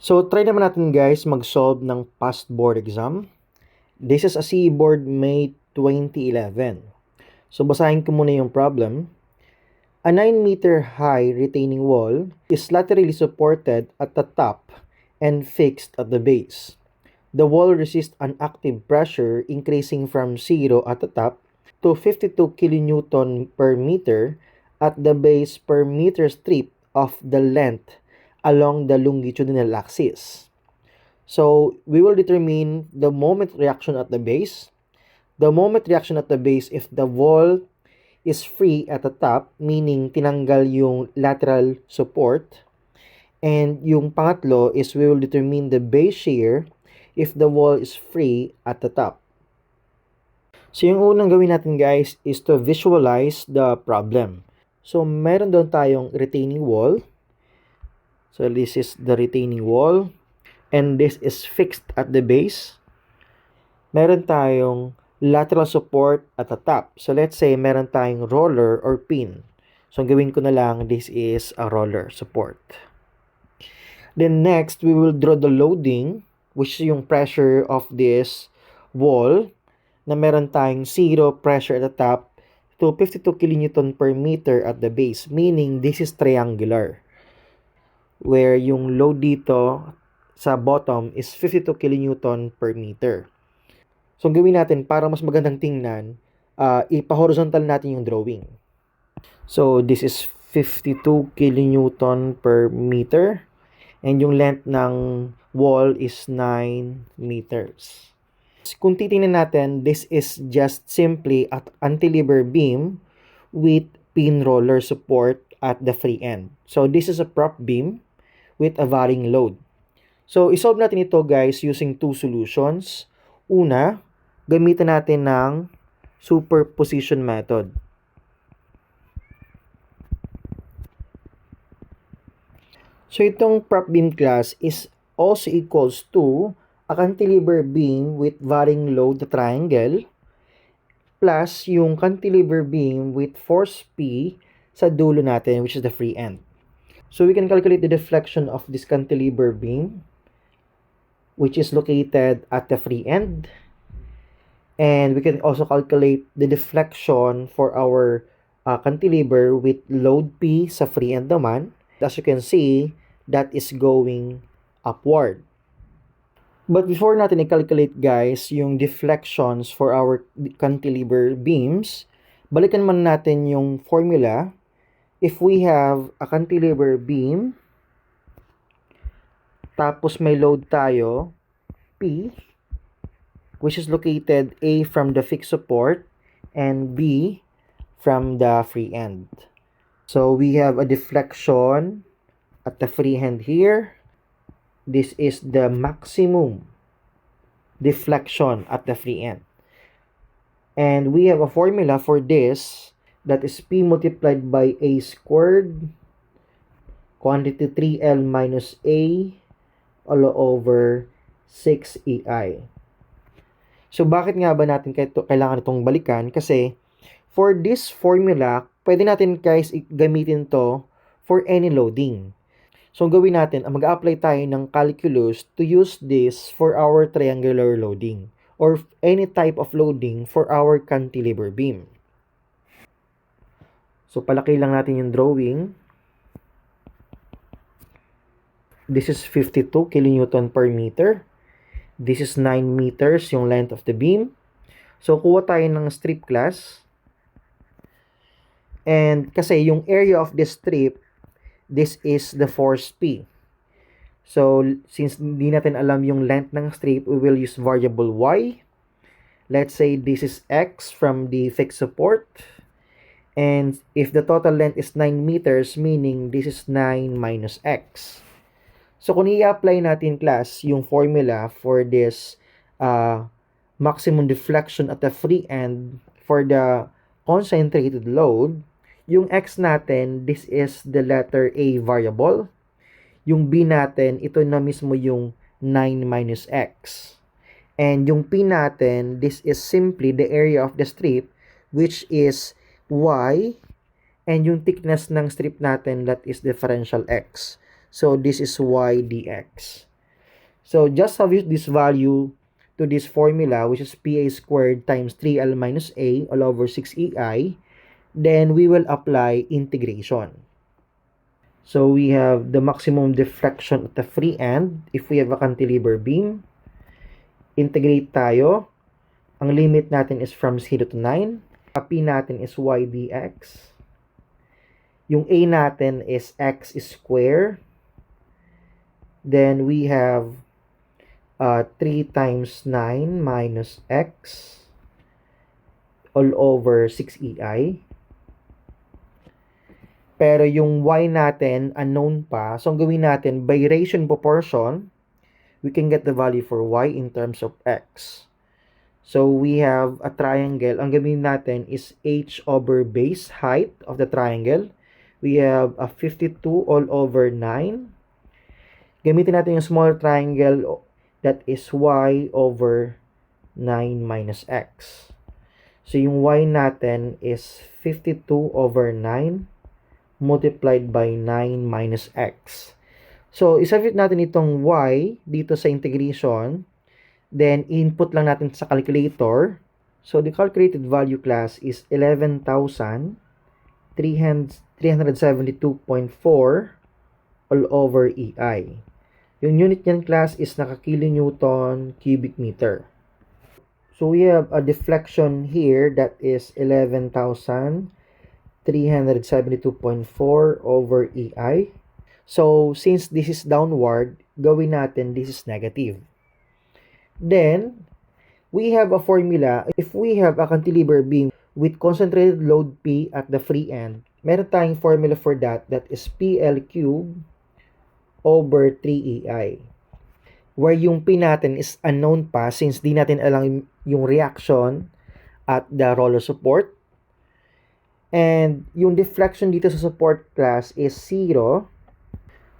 So, try naman natin guys mag-solve ng past board exam. This is a CE board May 2011. So, basahin ko muna yung problem. A 9-meter high retaining wall is laterally supported at the top and fixed at the base. The wall resists an active pressure increasing from 0 at the top to 52 kN per meter at the base per meter strip of the length along the longitudinal axis. So, we will determine the moment reaction at the base. The moment reaction at the base if the wall is free at the top, meaning tinanggal yung lateral support. And yung pangatlo is we will determine the base shear if the wall is free at the top. So, yung unang gawin natin guys is to visualize the problem. So, meron doon tayong retaining wall. So, this is the retaining wall. And this is fixed at the base. Meron tayong lateral support at the top. So, let's say meron tayong roller or pin. So, ang gawin ko na lang, this is a roller support. Then next, we will draw the loading, which is yung pressure of this wall, na meron tayong 0 pressure at the top to 52 kN per meter at the base. Meaning, this is triangular. Where yung load dito sa bottom is 52 kN per meter. So, ang gawin natin para mas magandang tingnan, ipa-horizontal natin yung drawing. So, this is 52 kN per meter. And yung length ng wall is 9 meters. Kung titingnan natin, this is just simply an cantilever beam with pin roller support at the free end. So, this is a prop beam with a varying load. So, isolve natin ito guys using two solutions. Una, gamitan natin ng superposition method. So, itong prop beam class is also equals to a cantilever beam with varying load, the triangle, plus yung cantilever beam with force P sa dulo natin, which is the free end. So, we can calculate the deflection of this cantilever beam, which is located at the free end. And we can also calculate the deflection for our cantilever with load P sa free end naman. As you can see, that is going upward. But before natin i-calculate guys yung deflections for our cantilever beams, balikan man natin yung formula. If we have a cantilever beam, tapos may load tayo, P, which is located A from the fixed support and B from the free end. So, we have a deflection at the free end here. This is the maximum deflection at the free end. And we have a formula for this that is P multiplied by A squared, quantity 3L minus A, all over 6EI. So, bakit nga ba natin kailangan itong balikan? Kasi, for this formula, pwede natin guys gamitin to for any loading. So, gawin natin, mag-apply tayo ng calculus to use this for our triangular loading or any type of loading for our cantilever beam. So, palaki lang natin yung drawing. This is 52 kN per meter. This is 9 meters yung length of the beam. So, kuha tayo ng strip class. And kasi yung area of this strip, this is the force P. So, since hindi natin alam yung length ng strip, we will use variable Y. Let's say this is X from the fixed support. And if the total length is 9 meters, meaning this is 9 minus X. So, kung i-apply natin class yung formula for this maximum deflection at the free end for the concentrated load, yung X natin, this is the letter A variable. Yung B natin, ito na mismo yung 9 minus X. And yung P natin, this is simply the area of the strip, which is Y. And yung thickness ng strip natin, that is differential X. So, this is Y dx. So just substitute this value to this formula, which is PA squared times 3L minus A all over 6EI. Then we will apply integration. So we have the maximum deflection at the free end if we have a cantilever beam. Integrate tayo. Ang limit natin is from 0 to 9. P natin is y dx. Yung a natin is x square. Then we have 3 times 9 minus x all over 6ei. Pero yung y natin, unknown pa. So, ang gawin natin, by ratio proportion, we can get the value for y in terms of x. So, we have a triangle. Ang gawin natin is h over base height of the triangle. We have a 52 all over 9. Gamitin natin yung small triangle that is y over 9 minus x. So, yung y natin is 52 over 9 multiplied by 9 minus x. So, isubstitute natin itong y dito sa integration. Then, input lang natin sa calculator. So, the calculated value class is 11,372.4 all over EI. Yung unit niyan class is naka-kilonewton cubic meter. So, we have a deflection here that is 11,372.4 over EI. So, since this is downward, gawin natin this is negative. Then, we have a formula. If we have a cantilever beam with concentrated load P at the free end, meron tayong formula for that is PL cubed over 3EI. Where yung P natin is unknown pa since di natin alam yung reaction at the roller support. And yung deflection dito sa support class is 0.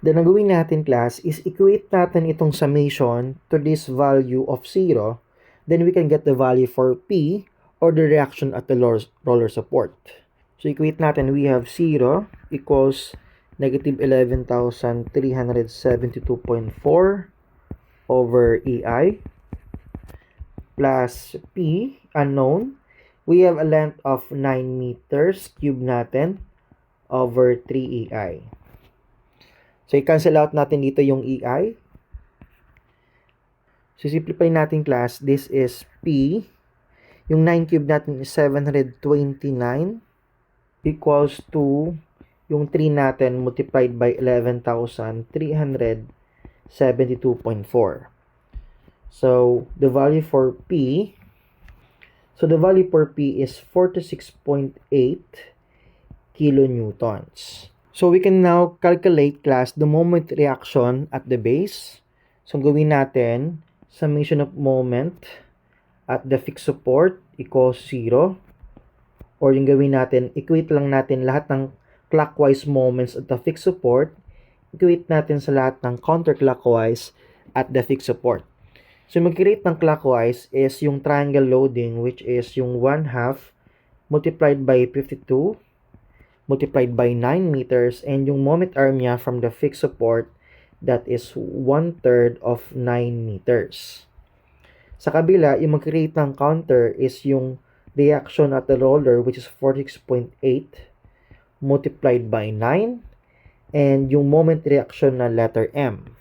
Then, ang gawin natin class is equate natin itong summation to this value of 0. Then, we can get the value for P or the reaction at the roller support. So, equate natin, we have 0 equals negative 11,372.4 over EI plus P, unknown. We have a length of 9 meters, cube natin, over 3EI. So, i-cancel out natin dito yung EI. So, simplify natin class. This is P. Yung 9 cube natin is 729 equals to yung 3 natin multiplied by 11,372.4. So, the value for P is 46.8 kilonewtons. So, we can now calculate class the moment reaction at the base. So, gawin natin, summation of moment at the fixed support equals 0. Or yung gawin natin, equate lang natin lahat ng clockwise moments at the fixed support. Equate natin sa lahat ng counterclockwise at the fixed support. So, mag-create ng clockwise is yung triangle loading, which is yung 1/2 multiplied by 52 multiplied by 9 meters, and yung moment arm niya from the fixed support, that is 1/3 of 9 meters. Sa kabila, yung mag-create ng counter is yung reaction at the roller, which is 46.8 multiplied by 9, and yung moment reaction na letter M.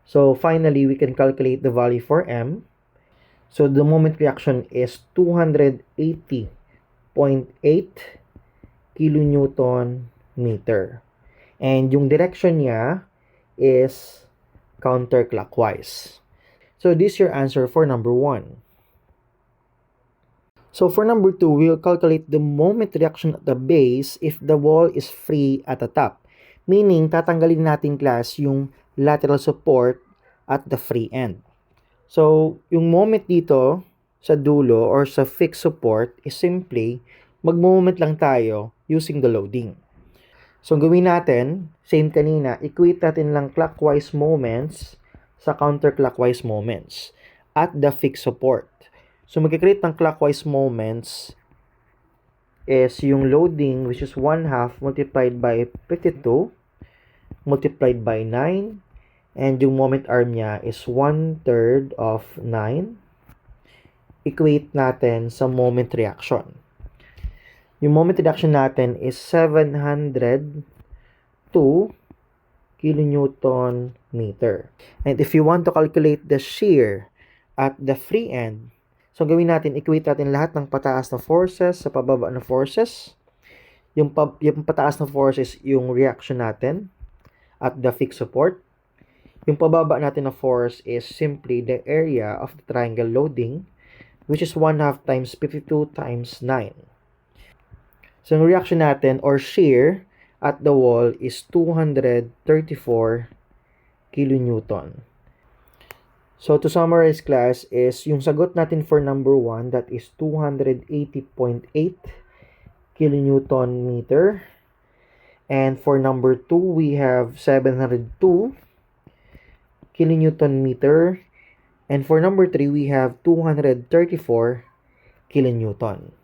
So, finally, we can calculate the value for M. So, the moment reaction is 280.8 kilonewton meter. And yung direction niya is counterclockwise. So, this is your answer for number 1. So, for number 2, we'll calculate the moment reaction at the base if the wall is free at the top. Meaning, tatanggalin natin class yung lateral support at the free end. So, yung moment dito sa dulo or sa fixed support is simply mag-moment lang tayo using the loading. So, gawin natin, same kanina, equate natin lang clockwise moments sa counterclockwise moments at the fixed support. So, mag-create ng clockwise moments is yung loading, which is 1/2 multiplied by 52 multiplied by 9, And yung moment arm niya is 1/3 of 9. Equate natin sa moment reaction. Yung moment reaction natin is 702 kilonewton meter. And if you want to calculate the shear at the free end, so gawin natin, equate natin lahat ng pataas na forces sa pababa na forces. Yung pataas na forces, yung reaction natin at the fixed support. Yung pababa natin na force is simply the area of the triangle loading, which is 1/2 times 52 times 9. So, yung reaction natin or shear at the wall is 234 kilonewton. So, to summarize class is yung sagot natin for number 1, that is 280.8 kilonewton meter. And for number 2, we have 702 kilonewton meter. And for number 3, we have 234 kilonewton.